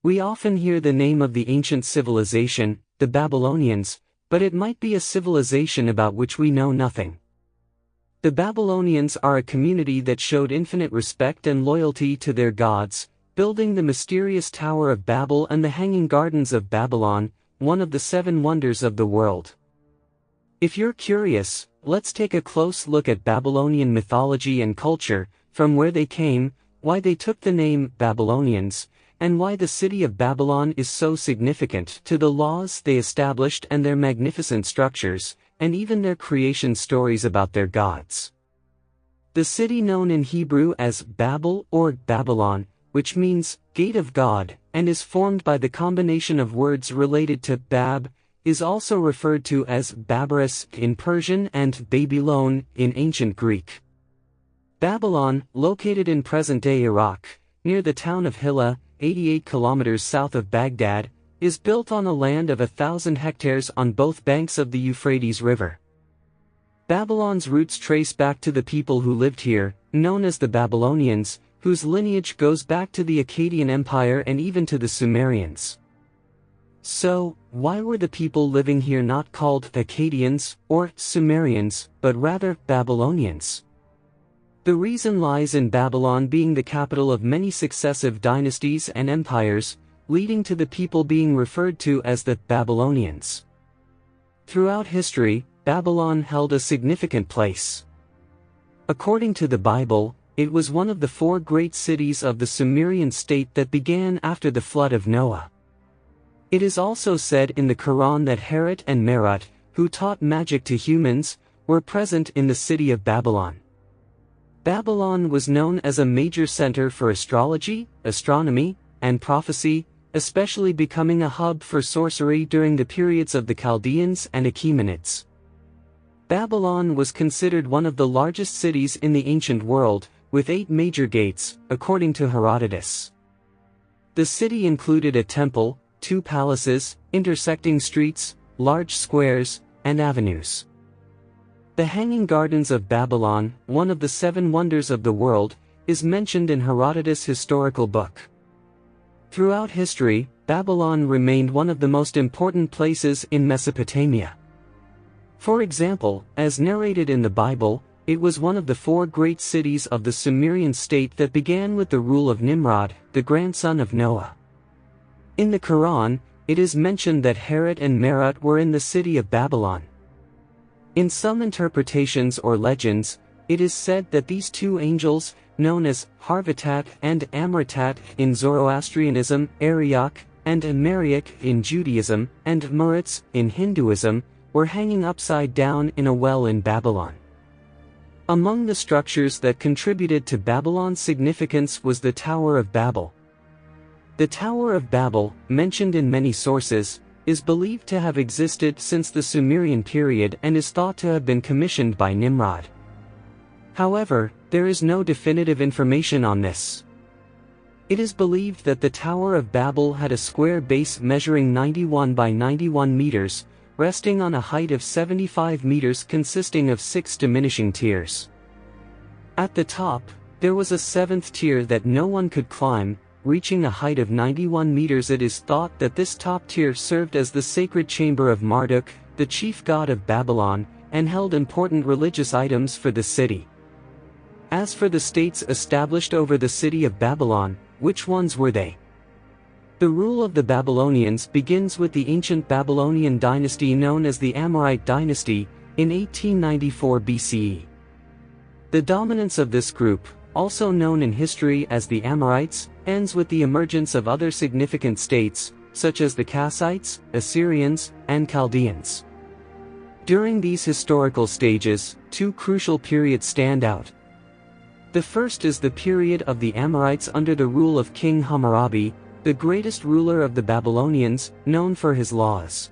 We often hear the name of the ancient civilization, the Babylonians, but it might be a civilization about which we know nothing. The Babylonians are a community that showed infinite respect and loyalty to their gods, building the mysterious Tower of Babel and the Hanging Gardens of Babylon, one of the 7 wonders of the world. If you're curious, let's take a close look at Babylonian mythology and culture, from where they came, why they took the name Babylonians, and why the city of Babylon is so significant to the laws they established and their magnificent structures, and even their creation stories about their gods. The city, known in Hebrew as Babel or Babylon, which means gate of God, and is formed by the combination of words related to Bab, is also referred to as Babaris in Persian and Babylon in ancient Greek. Babylon, located in present-day Iraq, near the town of Hilla, 88 kilometers south of Baghdad, is built on a land of 1,000 hectares on both banks of the Euphrates River. Babylon's roots trace back to the people who lived here, known as the Babylonians, whose lineage goes back to the Akkadian Empire and even to the Sumerians. So, why were the people living here not called Akkadians or Sumerians, but rather Babylonians? The reason lies in Babylon being the capital of many successive dynasties and empires, leading to the people being referred to as the Babylonians. Throughout history, Babylon held a significant place. According to the Bible, it was one of the 4 great cities of the Sumerian state that began after the flood of Noah. It is also said in the Quran that Harut and Marut, who taught magic to humans, were present in the city of Babylon. Babylon was known as a major center for astrology, astronomy, and prophecy, especially becoming a hub for sorcery during the periods of the Chaldeans and Achaemenids. Babylon was considered one of the largest cities in the ancient world, with 8 major gates, according to Herodotus. The city included a temple, 2 palaces, intersecting streets, large squares, and avenues. The Hanging Gardens of Babylon, one of the 7 wonders of the world, is mentioned in Herodotus' historical book. Throughout history, Babylon remained one of the most important places in Mesopotamia. For example, as narrated in the Bible, it was one of the 4 great cities of the Sumerian state that began with the rule of Nimrod, the grandson of Noah. In the Quran, it is mentioned that Harut and Marut were in the city of Babylon. In some interpretations or legends, it is said that these 2 angels, known as Harvatat and Amratat in Zoroastrianism, Arioch, and Mariach in Judaism, and Muruts in Hinduism, were hanging upside down in a well in Babylon. Among the structures that contributed to Babylon's significance was the Tower of Babel. The Tower of Babel, mentioned in many sources, is believed to have existed since the Sumerian period and is thought to have been commissioned by Nimrod. However, there is no definitive information on this. It is believed that the Tower of Babel had a square base measuring 91 by 91 meters, resting on a height of 75 meters consisting of 6 diminishing tiers. At the top, there was a 7th tier that no one could climb, reaching a height of 91 meters. It is thought that this top tier served as the sacred chamber of Marduk, the chief god of Babylon, and held important religious items for the city. As for the states established over the city of Babylon, which ones were they? The rule of the Babylonians begins with the ancient Babylonian dynasty known as the Amorite dynasty, in 1894 BCE. The dominance of this group, also known in history as the Amorites, ends with the emergence of other significant states, such as the Kassites, Assyrians, and Chaldeans. During these historical stages, 2 crucial periods stand out. The first is the period of the Amorites under the rule of King Hammurabi, the greatest ruler of the Babylonians, known for his laws.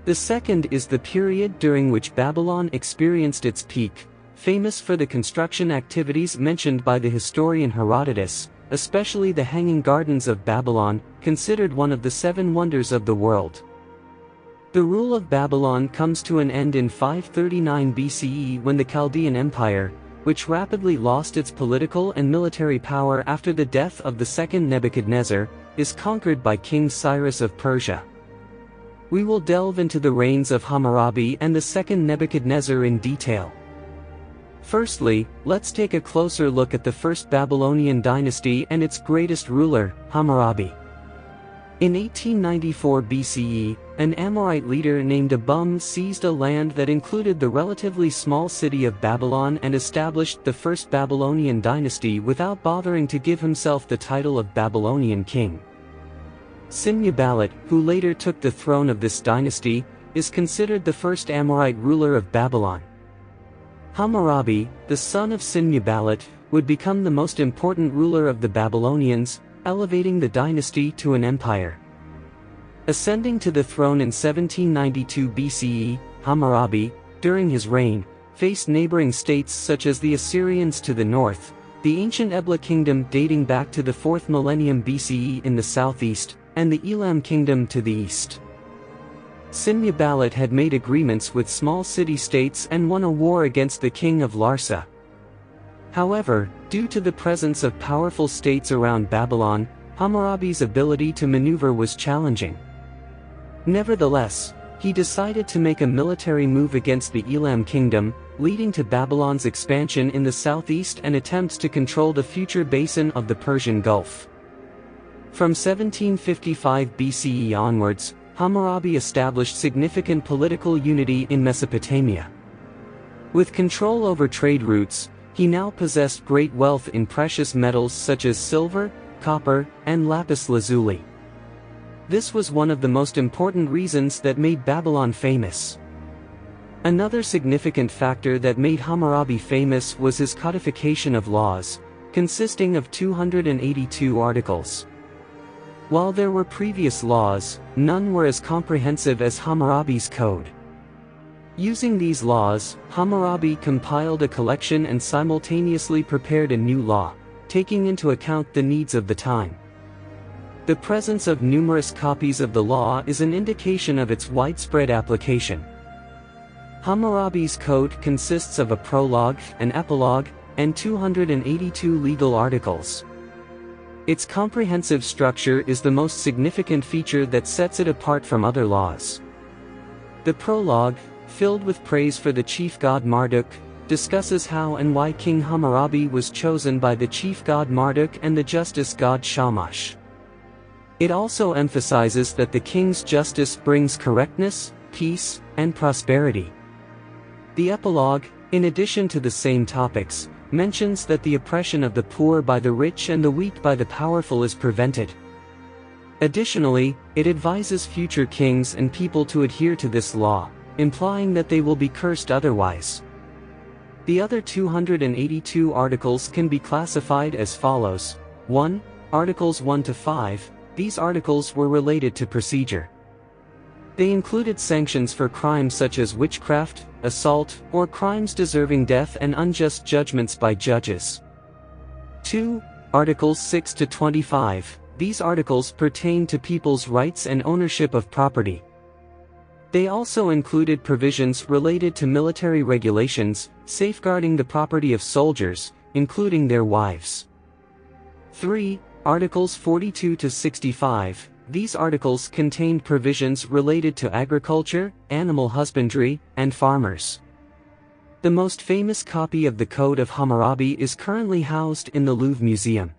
The second is the period during which Babylon experienced its peak, famous for the construction activities mentioned by the historian Herodotus, especially the Hanging Gardens of Babylon, considered one of the 7 wonders of the world. The rule of Babylon comes to an end in 539 BCE when the Chaldean Empire, which rapidly lost its political and military power after the death of the second Nebuchadnezzar, is conquered by King Cyrus of Persia. We will delve into the reigns of Hammurabi and the second Nebuchadnezzar in detail. Firstly, let's take a closer look at the first Babylonian dynasty and its greatest ruler, Hammurabi. In 1894 BCE, an Amorite leader named Abum seized a land that included the relatively small city of Babylon and established the first Babylonian dynasty without bothering to give himself the title of Babylonian king. Sinmuballit, who later took the throne of this dynasty, is considered the first Amorite ruler of Babylon. Hammurabi, the son of Sinmuballit, would become the most important ruler of the Babylonians, elevating the dynasty to an empire. Ascending to the throne in 1792 BCE, Hammurabi, during his reign, faced neighboring states such as the Assyrians to the north, the ancient Ebla kingdom dating back to the 4th millennium BCE in the southeast, and the Elam kingdom to the east. Sinmuballit had made agreements with small city-states and won a war against the king of Larsa. However, due to the presence of powerful states around Babylon, Hammurabi's ability to maneuver was challenging. Nevertheless, he decided to make a military move against the Elam kingdom, leading to Babylon's expansion in the southeast and attempts to control the future basin of the Persian Gulf. From 1755 BCE onwards, Hammurabi established significant political unity in Mesopotamia. With control over trade routes, he now possessed great wealth in precious metals such as silver, copper, and lapis lazuli. This was one of the most important reasons that made Babylon famous. Another significant factor that made Hammurabi famous was his codification of laws, consisting of 282 articles. While there were previous laws, none were as comprehensive as Hammurabi's code. Using these laws, Hammurabi compiled a collection and simultaneously prepared a new law, taking into account the needs of the time. The presence of numerous copies of the law is an indication of its widespread application. Hammurabi's code consists of a prologue, an epilogue, and 282 legal articles. Its comprehensive structure is the most significant feature that sets it apart from other laws. The prologue, filled with praise for the chief god Marduk, discusses how and why King Hammurabi was chosen by the chief god Marduk and the justice god Shamash. It also emphasizes that the king's justice brings correctness, peace, and prosperity. The epilogue, in addition to the same topics, mentions that the oppression of the poor by the rich and the weak by the powerful is prevented. Additionally, it advises future kings and people to adhere to this law, implying that they will be cursed otherwise. The other 282 articles can be classified as follows. 1. Articles 1 to 5. These articles were related to procedure. They included sanctions for crimes such as witchcraft, assault, or crimes deserving death and unjust judgments by judges. 2. Articles 6 to 25. These articles pertain to people's rights and ownership of property. They also included provisions related to military regulations, safeguarding the property of soldiers, including their wives. 3. Articles 42 to 65. These articles contained provisions related to agriculture, animal husbandry, and farmers. The most famous copy of the Code of Hammurabi is currently housed in the Louvre Museum.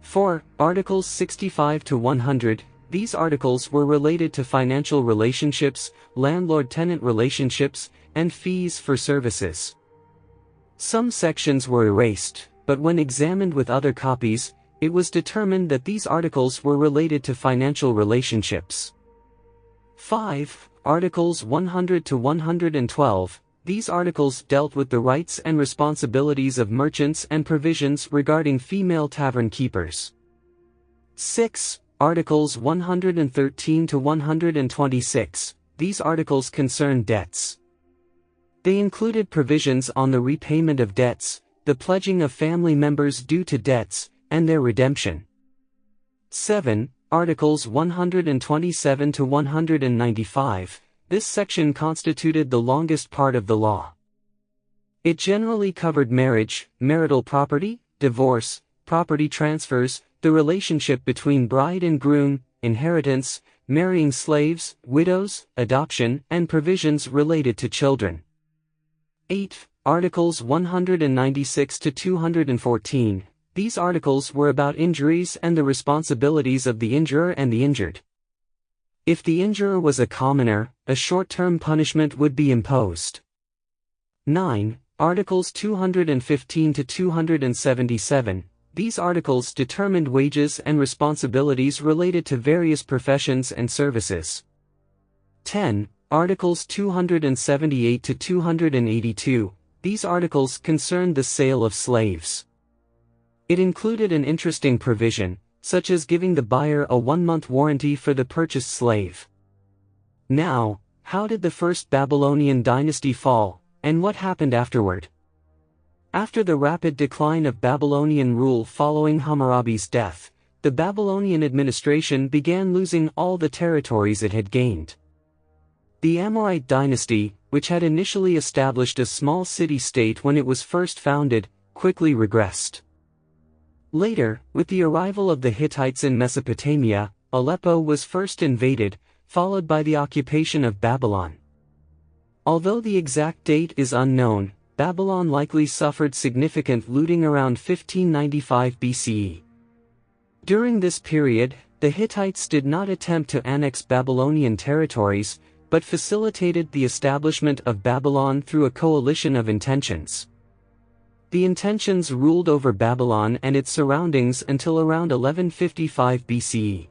4. Articles 65 to 100. These articles were related to financial relationships, landlord-tenant relationships, and fees for services. Some sections were erased, but when examined with other copies, it was determined that these articles were related to financial relationships. 5. Articles 100 to 112. These articles dealt with the rights and responsibilities of merchants and provisions regarding female tavern keepers. 6. Articles 113 to 126. These articles concern debts. They included provisions on the repayment of debts, the pledging of family members due to debts, and their redemption. 7. Articles 127 to 195. This section constituted the longest part of the law. It generally covered marriage, marital property, divorce, property transfers, the relationship between bride and groom, inheritance, marrying slaves, widows, adoption, and provisions related to children. 8. Articles 196 to 214. These articles were about injuries and the responsibilities of the injurer and the injured. If the injurer was a commoner, a short-term punishment would be imposed. 9. Articles 215 to 277. These articles determined wages and responsibilities related to various professions and services. 10. Articles 278 to 282. These articles concerned the sale of slaves. It included an interesting provision, such as giving the buyer a 1-month warranty for the purchased slave. Now, how did the first Babylonian dynasty fall, and what happened afterward? After the rapid decline of Babylonian rule following Hammurabi's death, the Babylonian administration began losing all the territories it had gained. The Amorite dynasty, which had initially established a small city-state when it was first founded, quickly regressed. Later, with the arrival of the Hittites in Mesopotamia, Aleppo was first invaded, followed by the occupation of Babylon. Although the exact date is unknown, Babylon likely suffered significant looting around 1595 BCE. During this period, the Hittites did not attempt to annex Babylonian territories, but facilitated the establishment of Babylon through a coalition of intentions. The intentions ruled over Babylon and its surroundings until around 1155 BCE.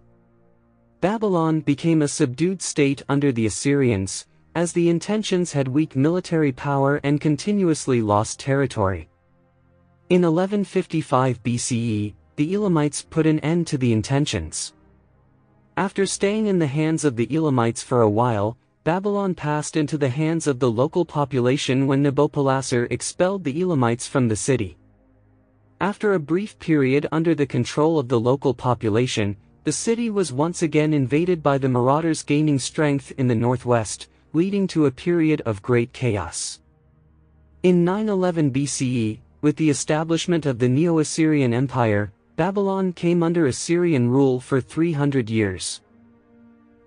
Babylon became a subdued state under the Assyrians, as the intentions had weak military power and continuously lost territory. In 1155 BCE, the Elamites put an end to the intentions. After staying in the hands of the Elamites for a while, Babylon passed into the hands of the local population when Nabopolassar expelled the Elamites from the city. After a brief period under the control of the local population, the city was once again invaded by the marauders gaining strength in the northwest, leading to a period of great chaos. In 911 BCE, with the establishment of the Neo-Assyrian Empire, Babylon came under Assyrian rule for 300 years.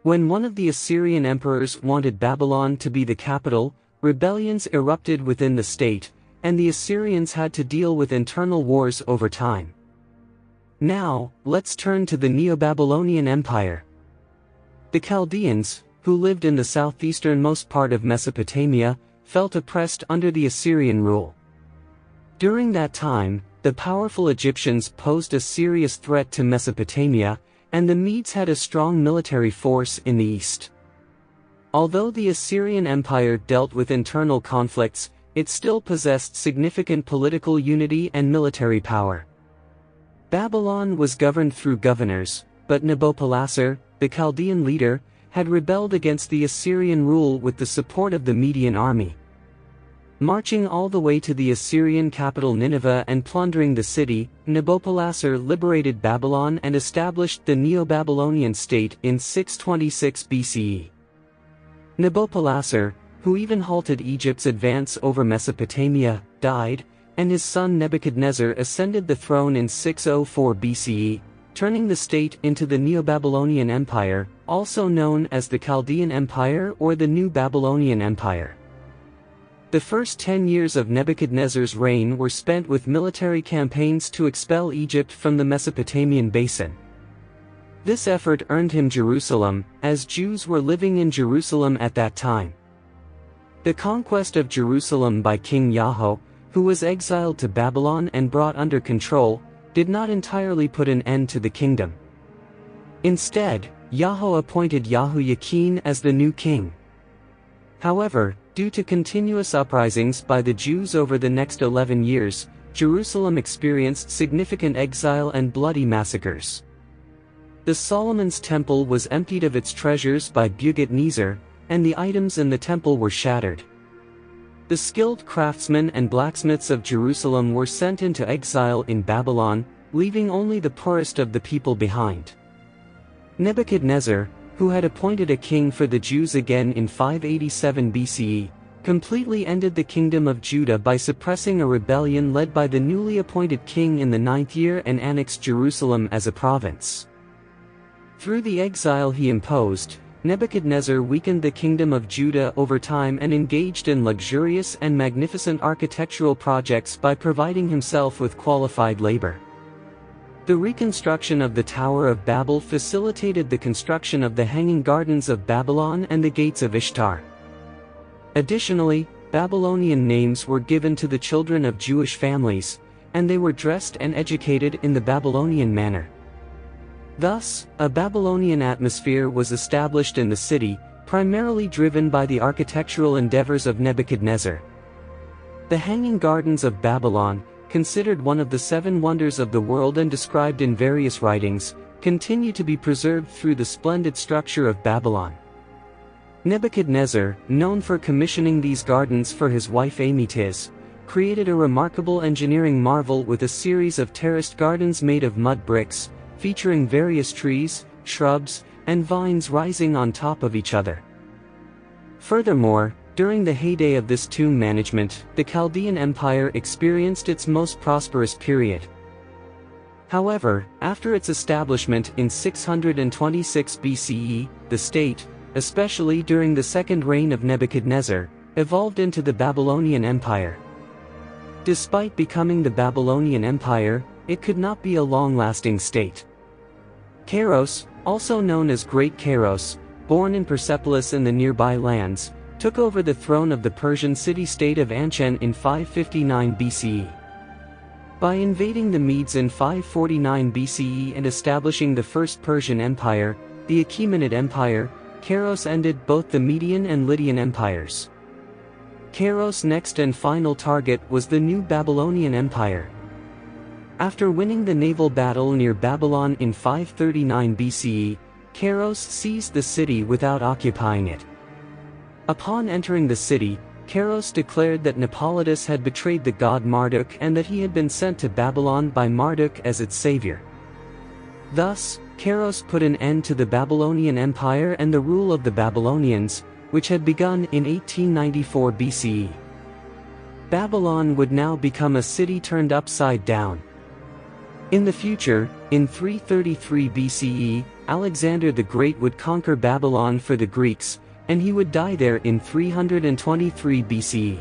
When one of the Assyrian emperors wanted Babylon to be the capital, rebellions erupted within the state, and the Assyrians had to deal with internal wars over time. Now, let's turn to the Neo-Babylonian Empire. The Chaldeans, who lived in the southeasternmost part of Mesopotamia, felt oppressed under the Assyrian rule. During that time, the powerful Egyptians posed a serious threat to Mesopotamia, and the Medes had a strong military force in the east. Although the Assyrian Empire dealt with internal conflicts, it still possessed significant political unity and military power. Babylon was governed through governors, but Nabopolassar, the Chaldean leader, had rebelled against the Assyrian rule with the support of the Median army. Marching all the way to the Assyrian capital Nineveh and plundering the city, Nabopolassar liberated Babylon and established the Neo-Babylonian state in 626 BCE. Nabopolassar, who even halted Egypt's advance over Mesopotamia, died, and his son Nebuchadnezzar ascended the throne in 604 BCE, turning the state into the Neo-Babylonian Empire, also known as the Chaldean Empire or the New Babylonian Empire. The first 10 years of Nebuchadnezzar's reign were spent with military campaigns to expel Egypt from the Mesopotamian basin. This effort earned him Jerusalem, as Jews were living in Jerusalem at that time. The conquest of Jerusalem by King Yaho, who was exiled to Babylon and brought under control, did not entirely put an end to the kingdom. Instead, Yaho appointed Yahoiakim as the new king. However, due to continuous uprisings by the Jews over the next 11 years, Jerusalem experienced significant exile and bloody massacres. The Solomon's temple was emptied of its treasures by Nebuchadnezzar, and the items in the temple were shattered. The skilled craftsmen and blacksmiths of Jerusalem were sent into exile in Babylon, leaving only the poorest of the people behind. Nebuchadnezzar, who had appointed a king for the Jews again in 587 BCE, completely ended the kingdom of Judah by suppressing a rebellion led by the newly appointed king in the 9th year and annexed Jerusalem as a province. Through the exile he imposed, Nebuchadnezzar weakened the kingdom of Judah over time and engaged in luxurious and magnificent architectural projects by providing himself with qualified labor. The reconstruction of the Tower of Babel facilitated the construction of the Hanging Gardens of Babylon and the Gates of Ishtar. Additionally, Babylonian names were given to the children of Jewish families, and they were dressed and educated in the Babylonian manner. Thus, a Babylonian atmosphere was established in the city, primarily driven by the architectural endeavors of Nebuchadnezzar. The Hanging Gardens of Babylon, considered one of the 7 wonders of the world and described in various writings, continue to be preserved through the splendid structure of Babylon. Nebuchadnezzar, known for commissioning these gardens for his wife Amytis, created a remarkable engineering marvel with a series of terraced gardens made of mud bricks, featuring various trees, shrubs, and vines rising on top of each other. Furthermore, during the heyday of this tomb management, the Chaldean Empire experienced its most prosperous period. However, after its establishment in 626 BCE, the state, especially during the second reign of Nebuchadnezzar, evolved into the Babylonian Empire. Despite becoming the Babylonian Empire, it could not be a long-lasting state. Kairos, also known as Great Kairos, born in Persepolis in the nearby lands, took over the throne of the Persian city-state of Anshan in 559 BCE. By invading the Medes in 549 BCE and establishing the First Persian Empire, the Achaemenid Empire, Kairos ended both the Median and Lydian empires. Kairos' next and final target was the new Babylonian Empire. After winning the naval battle near Babylon in 539 BCE, Kairos seized the city without occupying it. Upon entering the city, Kairos declared that Nepolytus had betrayed the god Marduk and that he had been sent to Babylon by Marduk as its savior. Thus, Kairos put an end to the Babylonian Empire and the rule of the Babylonians, which had begun in 1894 BCE. Babylon would now become a city turned upside down. In the future, in 333 BCE, Alexander the Great would conquer Babylon for the Greeks, and he would die there in 323 BCE.